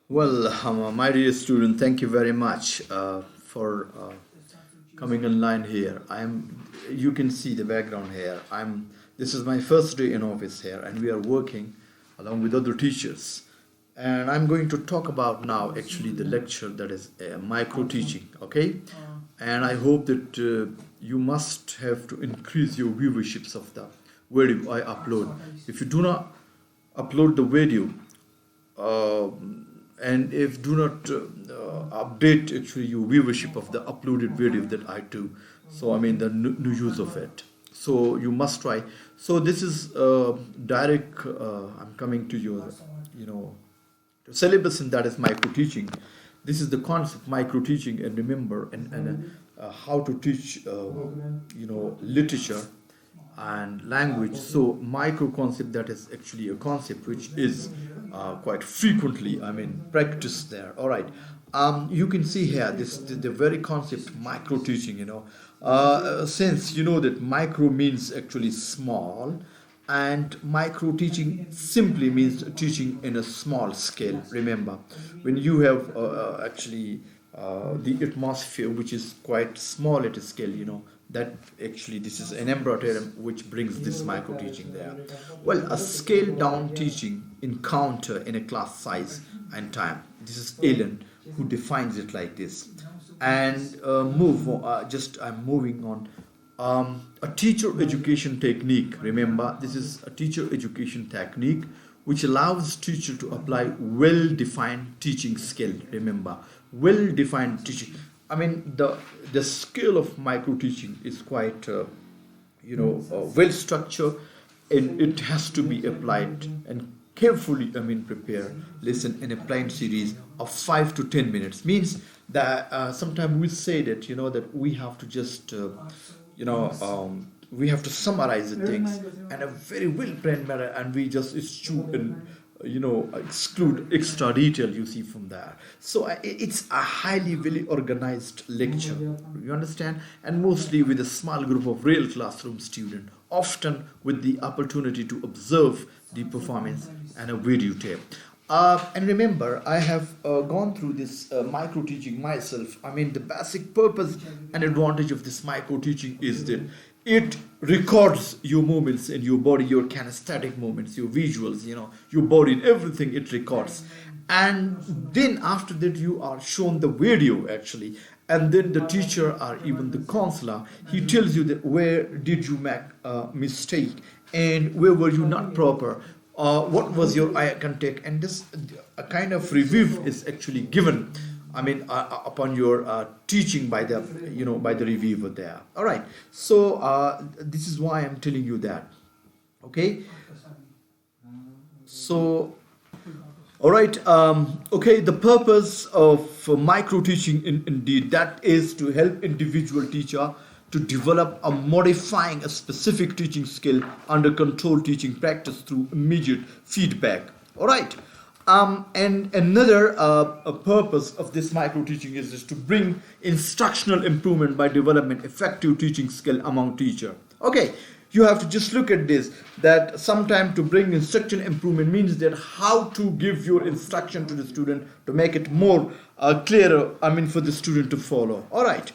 Well, my dear student, thank you very much for coming online here. You can see the background here. This is my first day in office here, and we are working along with other teachers. And I'm going to talk about now actually the lecture that is micro teaching, okay? And I hope that you must have to increase your viewerships of the video I upload. If you do not upload the video, uh, and if do not update actually your viewership of the uploaded video that I do, so I mean the new use of it, so you must try. So this is direct, I'm coming to your to syllabus, and that is micro teaching. This is the concept micro teaching, and remember, and how to teach literature and language. So micro concept, that is actually a concept which is quite frequently practiced there. All right. You can see here this the very concept micro teaching, since you know that micro means actually small, and micro teaching simply means teaching in a small scale. Remember, when you have actually the atmosphere which is quite small at a scale, that actually this is an umbrella term which brings this micro teaching there. Well, a scaled down teaching encounter in a class size and time. This is Allen who defines it like this. And I'm moving on. A teacher education technique. Remember, this is a teacher education technique which allows teacher to apply well-defined teaching skill. Remember, well-defined teaching. I mean, the skill of micro teaching is quite well structured, and it has to be applied and carefully prepare, listen, and applied series of 5 to 10 minutes. Means that sometimes we say that that we have to just we have to summarize the things in a very well planned manner, and we just eschew and exclude extra detail you see from there. So it's a highly well organized lecture, you understand, and mostly with a small group of real classroom students, often with the opportunity to observe the performance and a videotape. And remember, I have gone through this micro teaching myself. I mean, the basic purpose and advantage of this micro teaching is that it records your movements in your body, your kinesthetic movements, your visuals, your body, and everything it records. And then after that, you are shown the video actually. And then the teacher or even the counselor, he tells you that where did you make a mistake and where were you not proper, what was your eye contact, and this a kind of review is actually given, upon your teaching by the by the reviewer there. All right. So this is why I'm telling you that. Okay. So all right. Okay. The purpose of micro teaching, indeed, that is to help individual teacher to develop a modifying a specific teaching skill under controlled teaching practice through immediate feedback. All right. And another a purpose of this micro teaching is to bring instructional improvement by development effective teaching skill among teacher. Okay, you have to just look at this, that sometime to bring instruction improvement means that how to give your instruction to the student to make it more clearer, for the student to follow. All right.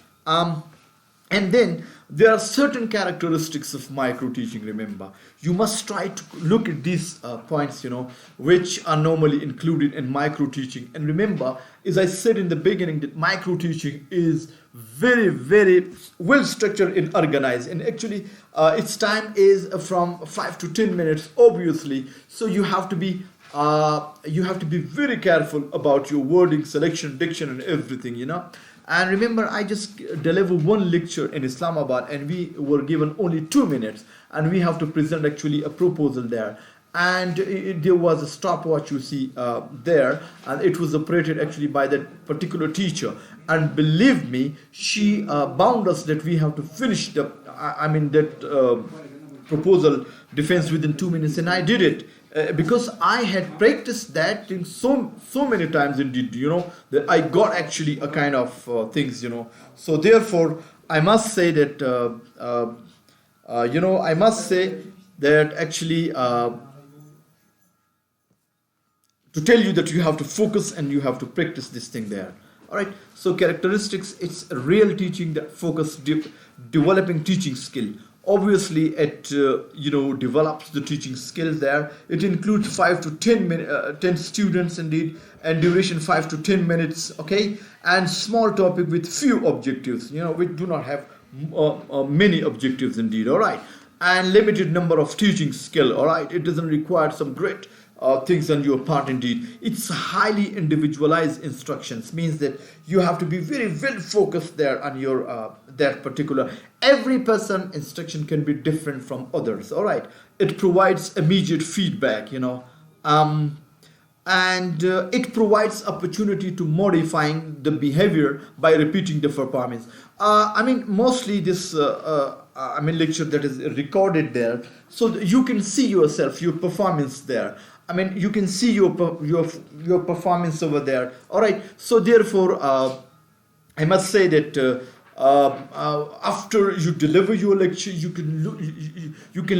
And then there are certain characteristics of micro teaching. Remember, you must try to look at these points, which are normally included in micro teaching. And remember, as I said in the beginning, that micro teaching is very, very well structured and organized. And actually, its time is from 5 to 10 minutes, obviously. So you have to be very careful about your wording, selection, diction, and everything. And remember, I just delivered one lecture in Islamabad, and we were given only 2 minutes, and we have to present actually a proposal there. And there was a stopwatch you see there, and it was operated actually by that particular teacher. And believe me, she bound us that we have to finish that proposal defense within 2 minutes, and I did it. Because I had practiced that thing so many times indeed, that I got actually a kind of things, So therefore, I must say that actually to tell you that you have to focus and you have to practice this thing there. All right, so characteristics, it's real teaching that focus, developing teaching skill. Obviously it develops the teaching skills there. It includes 5 to 10 students indeed, and duration 5 to 10 minutes. Okay, and small topic with few objectives. We do not have many objectives indeed. All right, and limited number of teaching skill. All right, it doesn't require some great things on your part indeed. It's highly individualized instructions, means that you have to be very well focused there on your that particular. Every person instruction can be different from others. All right, it provides immediate feedback, and it provides opportunity to modifying the behavior by repeating the performance. Mostly this lecture that is recorded there, so that you can see yourself, your performance there. You can see your performance over there. All right, so therefore I must say that after you deliver your lecture, you can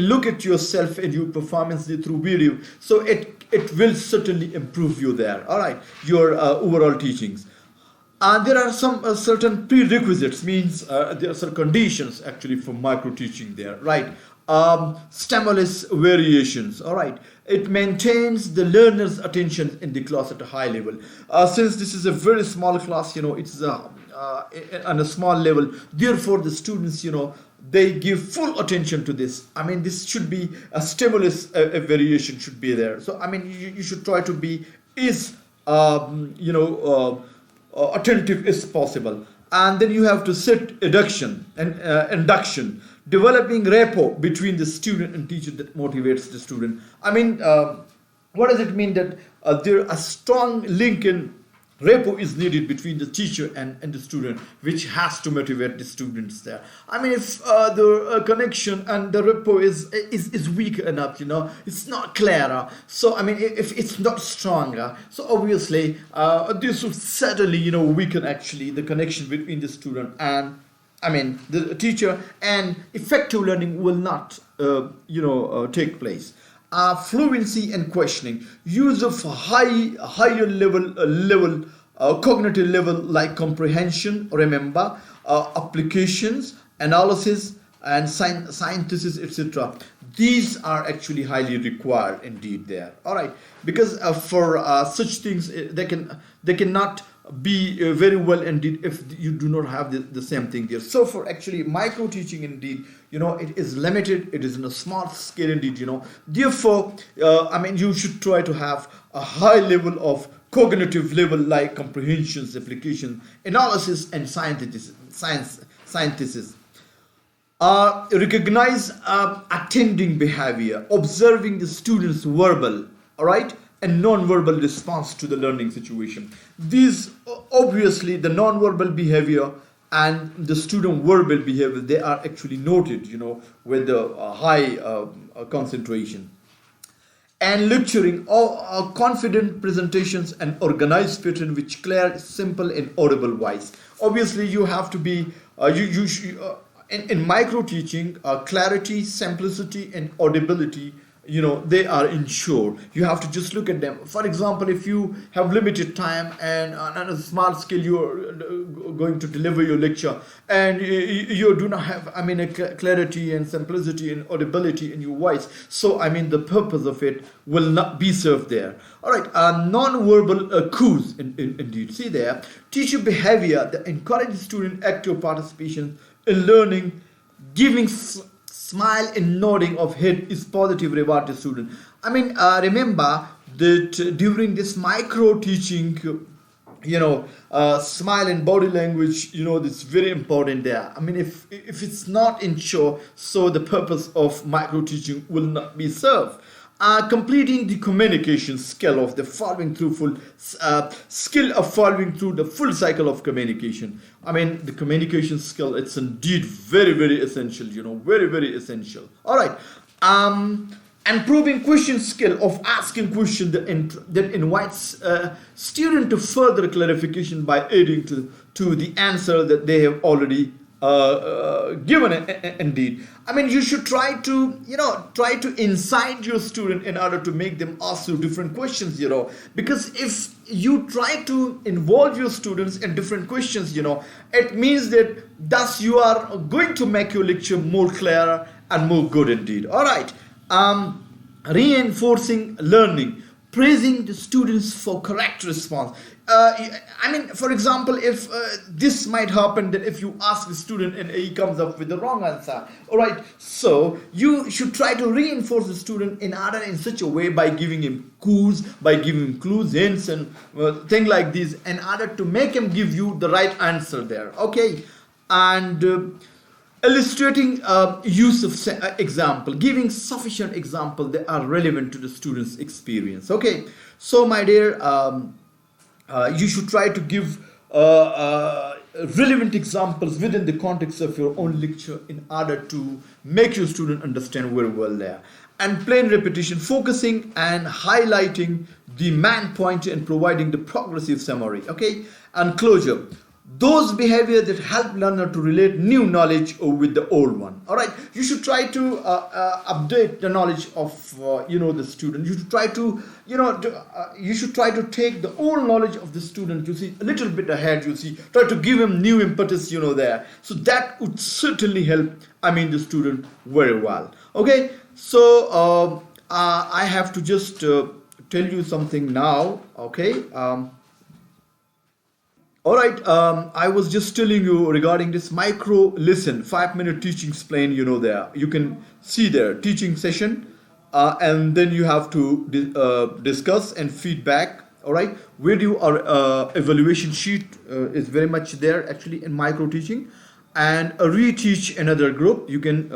look at yourself and your performance through video. So it will certainly improve you there. All right, your overall teachings. There are some certain prerequisites, means there are some conditions actually for micro teaching there, right? Stimulus variations. All right, it maintains the learner's attention in the class at a high level. Since this is a very small class, it's on a small level, therefore the students, they give full attention to this. This should be a stimulus, a variation should be there. So you should try to be as attentive as possible. And then you have to set induction and induction, developing rapport between the student and teacher that motivates the student. What does it mean that there a strong link in rapport is needed between the teacher and the student, which has to motivate the students there. If the connection and the rapport is weak enough, it's not clear. So if it's not stronger, so obviously this would certainly weaken actually the connection between the student and the teacher, and effective learning will not take place. Fluency and questioning, use of higher level cognitive level like comprehension, remember, applications, analysis, and synthesis, etc. These are actually highly required indeed there. All right, because for such things they cannot be very well indeed if you do not have the same thing there. So for actually micro teaching indeed, it is limited, it is in a small scale indeed, therefore you should try to have a high level of cognitive level like comprehensions, application, analysis, and synthesis. Recognize attending behavior, observing the student's verbal, all right, and non-verbal response to the learning situation. These obviously the non-verbal behavior and the student verbal behavior, they are actually noted, with the high concentration. And lecturing or confident presentations and organized pattern which clear, simple, and audible voice. Obviously you have to be in micro teaching, clarity, simplicity, and audibility, they are ensured. You have to just look at them. For example, if you have limited time and on a small scale you are going to deliver your lecture, and you do not have a clarity and simplicity and audibility in your voice, so the purpose of it will not be served there. All right, non-verbal cues indeed. See there, teacher behavior that encourages student active participation in learning, giving smile and nodding of head is positive reward to student. Remember that during this micro teaching, smile and body language, that's very important there. If it's not ensured, so the purpose of micro teaching will not be served. Completing the communication skill of the following through full skill of following through the full cycle of communication. The communication skill, it's indeed very, very essential, very, very essential. All right. Improving question skill of asking question that invites student to further clarification by adding to the answer that they have already given indeed. I mean, you should try to, try to incite your student in order to make them ask you different questions, because if you try to involve your students in different questions, it means that thus you are going to make your lecture more clear and more good indeed. All right. Reinforcing learning, praising the students for correct response. I mean, for example, if this might happen that if you ask the student and he comes up with the wrong answer, all right, so you should try to reinforce the student in such a way by giving him clues, hints, and things like this, in order to make him give you the right answer there. Okay, and illustrating use of example, giving sufficient example that are relevant to the student's experience. Okay, so my dear, you should try to give relevant examples within the context of your own lecture in order to make your student understand very well there. And plain repetition, focusing and highlighting the main point and providing the progressive summary. Okay, and closure, those behaviors that help learner to relate new knowledge with the old one. All right, you should try to update the knowledge of the student. You should try to you should try to take the old knowledge of the student, you see, a little bit ahead, you see, try to give him new impetus, there. So that would certainly help, the student very well. Okay, so I have to just tell you something now. Okay, all right, I was just telling you regarding this micro listen 5-minute teaching explain, there you can see there teaching session, and then you have to discuss and feedback. All right, video or evaluation sheet is very much there actually in micro teaching, and reteach another group. You can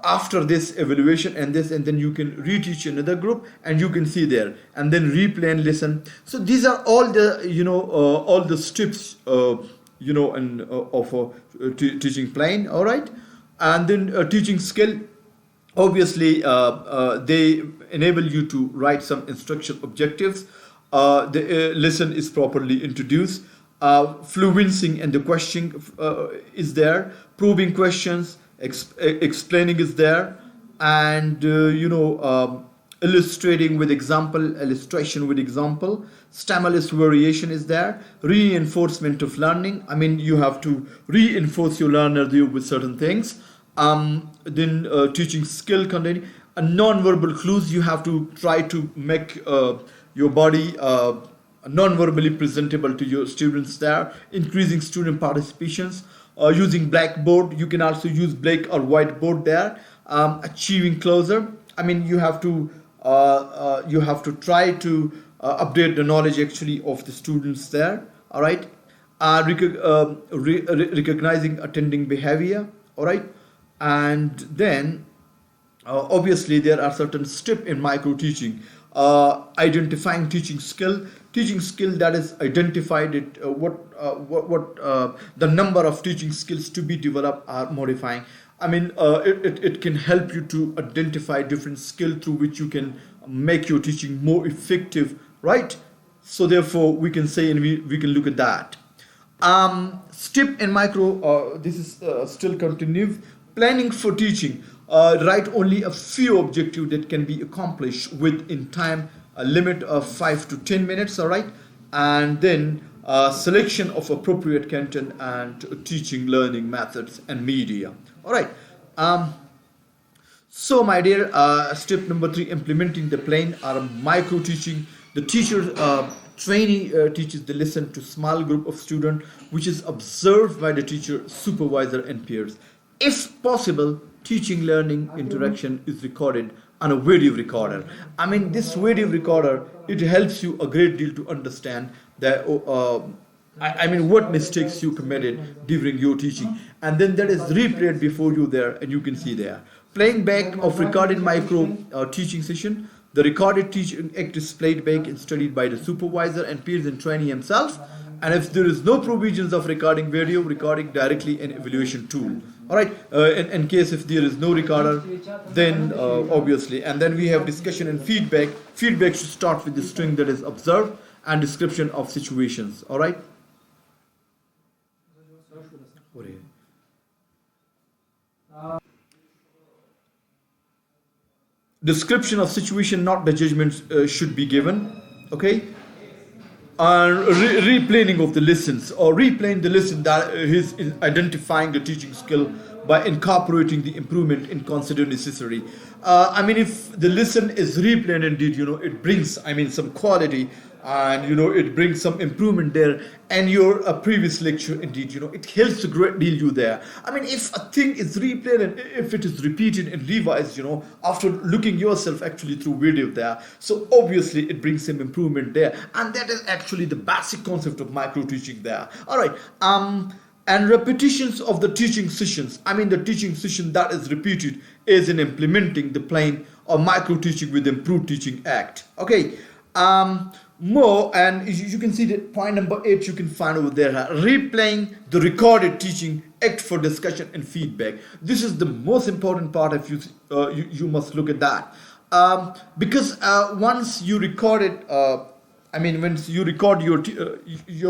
after this evaluation and then you can reteach another group, and you can see there, and then replay and listen. So these are all the all the steps of a teaching plan. All right, and then teaching skill, obviously they enable you to write some instruction objectives. The lesson is properly introduced. Fluencing and the questioning is there, probing questions, explaining is there, and illustrating with example, illustration with example, stimulus variation is there, reinforcement of learning. I mean, you have to reinforce your learner with certain things. Then teaching skill containing non-verbal clues. You have to try to make your body non-verbally presentable to your students there. Increasing student participations, using blackboard. You can also use black or whiteboard there. Achieving closure. I mean, you have to try to update the knowledge actually of the students there. All right, recognizing attending behavior. All right, and then obviously there are certain steps in micro teaching. Identifying teaching skill that is identified it what the number of teaching skills to be developed are modifying. I mean, it can help you to identify different skill through which you can make your teaching more effective, right? So therefore we can say, and we can look at that. Step in micro, this is still continuing. Planning for teaching, write only a few objectives that can be accomplished within time, a limit of 5 to 10 minutes. All right, and then selection of appropriate content and teaching learning methods and media. All right, so my dear, step number 3, implementing the plan or micro teaching. The teacher trainee teaches the lesson to small group of students, which is observed by the teacher, supervisor, and peers. If possible, teaching learning interaction is recorded on a video recorder. I mean, this video recorder, it helps you a great deal to understand that what mistakes you committed during your teaching, and then that is replayed before you there, and you can see there. Playing back of recorded micro teaching session. The recorded teaching act is played back and studied by the supervisor and peers and trainee himself. And if there is no provisions of recording video, recording directly an evaluation tool. All right, in case if there is no recorder, then obviously, and then we have discussion and feedback. Feedback should start with the string that is observed and description of situations. All right. description of situation, not the judgment, should be given. Okay, replaying of the lessons, or replaying the lesson that is identifying the teaching skill by incorporating the improvement in consider necessary. I mean, if the lesson is replayed, indeed, it brings, I mean, some quality, and it brings some improvement there. And your previous lecture, indeed, it helps a great deal you there. I mean, if a thing is replayed and if it is repeated and revised, after looking yourself actually through video there, so obviously it brings some improvement there. And that is actually the basic concept of micro teaching there. All right. And repetitions of the teaching sessions. I mean, the teaching session that is repeated is in implementing the plan or micro teaching with improved teaching act. Okay. More, and you can see that point number 8 you can find over there, replaying the recorded teaching act for discussion and feedback. This is the most important part. If you must look at that, because once you record it, I mean, when you record your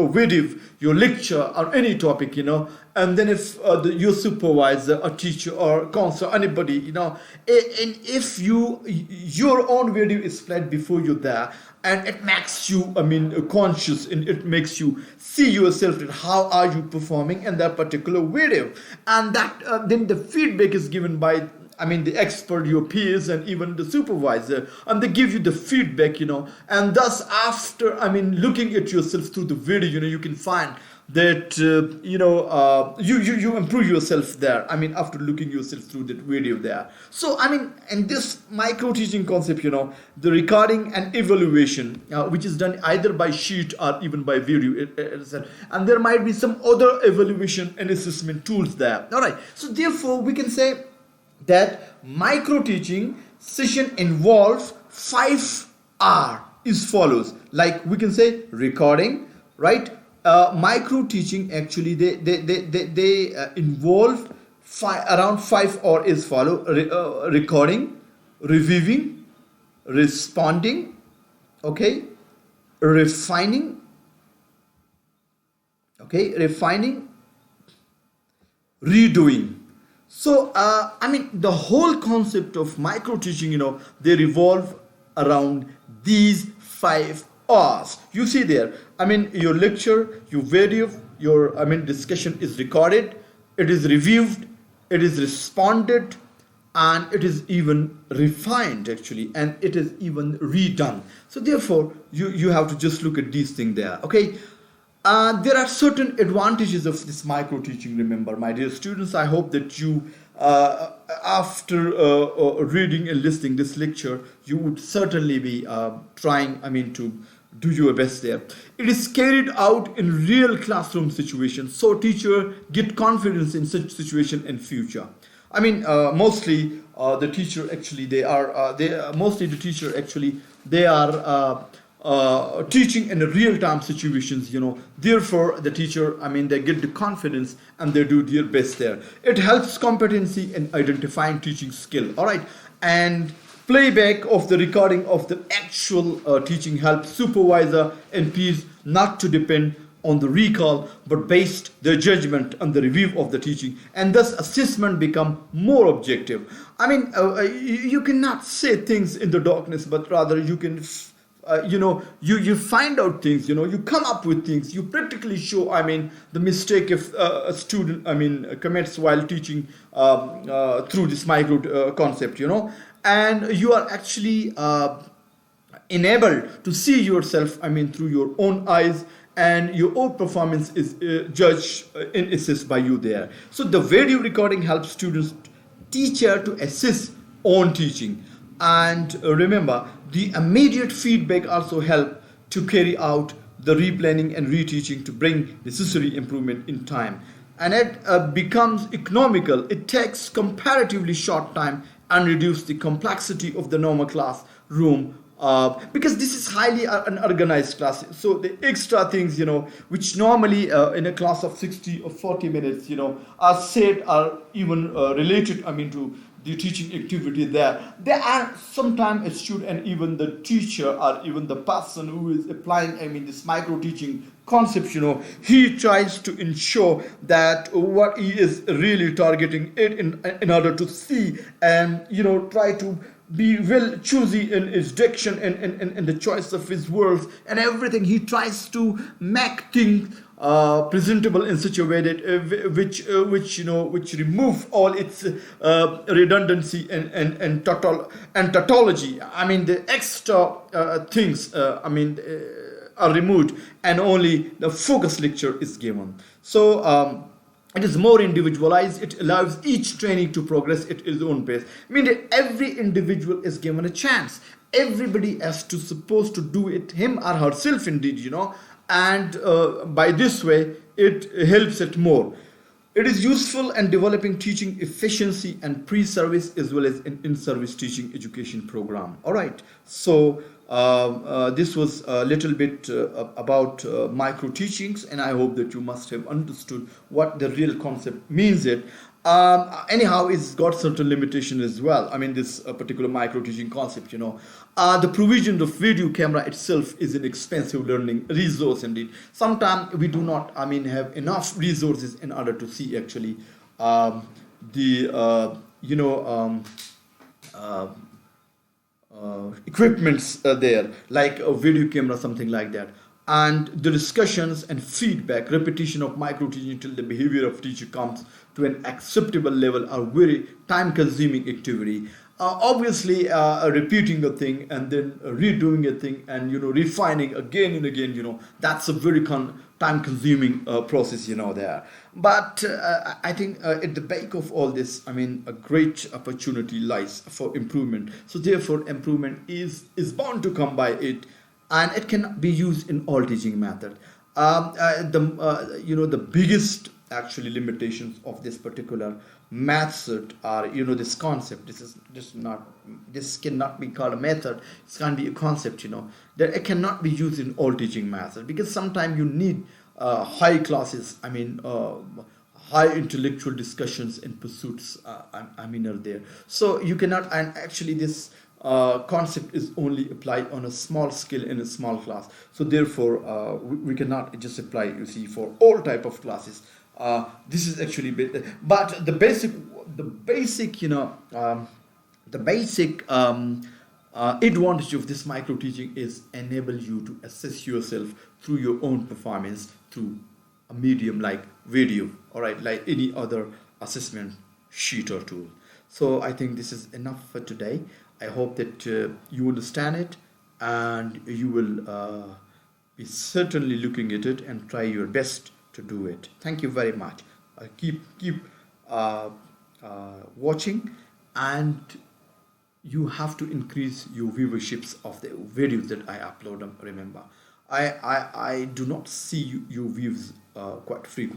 video, your lecture or any topic, and then if your supervisor or teacher or counselor, anybody, and if your own video is played before you there, and it makes you, I mean, conscious, and it makes you see yourself and how are you performing in that particular video, and that then the feedback is given by, I mean, the expert, your peers, and even the supervisor, and they give you the feedback, and thus after, I mean, looking at yourself through the video, you can find that, you improve yourself there. I mean, after looking yourself through that video there. So, I mean, in this micro teaching concept, the recording and evaluation, which is done either by sheet or even by video, and there might be some other evaluation and assessment tools there. All right. So, therefore, we can say that micro teaching session involves 5R is follows. Like we can say recording, right? Micro teaching actually they involve around 5R is follow: recording, reviewing, responding, okay, refining, redoing. So, I mean, the whole concept of micro teaching, they revolve around these 5 R's. You see there, I mean, your lecture, your video, your, I mean, discussion is recorded, it is reviewed, it is responded, and it is even refined actually, and it is even redone. So therefore, you have to just look at these things there, okay? There are certain advantages of this micro teaching. Remember, my dear students, I hope that you, after reading and listening this lecture, you would certainly be trying, I mean, to do your best there. It is carried out in real classroom situations, so teacher get confidence in such situation in future. I mean, mostly the teacher actually they are teaching in real-time situations, therefore the teacher, I mean, they get the confidence and they do their best there. It helps competency in identifying teaching skill. All right, and playback of the recording of the actual teaching helps supervisor and peers not to depend on the recall but based their judgment on the review of the teaching, and thus assessment become more objective. I mean, you cannot say things in the darkness, but rather you can you find out things, you come up with things, you practically show, I mean, the mistake if a student, I mean, commits while teaching through this micro concept, and you are actually enabled to see yourself, I mean, through your own eyes, and your own performance is judged and assessed by you there. So the video recording helps students, teacher to assess own teaching. And remember, the immediate feedback also help to carry out the replanning and reteaching to bring necessary improvement in time. And it becomes economical. It takes comparatively short time and reduce the complexity of the normal classroom, because this is highly unorganized class. So the extra things, which normally in a class of 60 or 40 minutes, are said, are even related, I mean, to the teaching activity there. There are sometimes a student and even the teacher or even the person who is applying, I mean, this micro teaching concept, he tries to ensure that what he is really targeting it in order to see and, try to be well choosy in his diction and the choice of his words and everything. He tries to make things presentable in such a way that which remove all its redundancy and tautology. I mean the extra things. Are removed, and only the focus lecture is given. So it is more individualized. It allows each trainee to progress at his own pace. I mean that every individual is given a chance. Everybody has to supposed to do it him or herself indeed, and by this way it helps it more. It is useful in developing teaching efficiency and pre-service as well as in-service teaching education program. All right. So this was a little bit about micro teachings, and I hope that you must have understood what the real concept means. Anyhow, it's got certain limitation as well. I mean, this particular micro teaching concept, the provision of video camera itself is an expensive learning resource indeed. Sometimes we do not, have enough resources in order to see actually the, equipments there, like a video camera, something like that. And the discussions and feedback, repetition of micro teaching till the behavior of teacher comes to an acceptable level are very time consuming activity. Obviously, repeating a thing and then redoing a thing and refining again and again, that's a very time consuming process there. But I think at the back of all this, a great opportunity lies for improvement. So therefore improvement is bound to come by it, and it can be used in all teaching method. The biggest actually limitations of this particular method are this concept. This cannot be called a method. It can be a concept, that it cannot be used in all teaching methods, because sometimes you need high classes, high intellectual discussions and pursuits are there. So you cannot, and actually this concept is only applied on a small scale in a small class. So therefore we cannot just apply, for all type of classes. This is actually but the basic advantage of this micro teaching is enable you to assess yourself through your own performance through a medium like video, all right, like any other assessment sheet or tool. So I think this is enough for today. I hope that you understand it, and you will be certainly looking at it and try your best to do it. Thank you very much. Keep watching, and you have to increase your viewerships of the videos that I upload. Remember, I do not see your views quite frequently.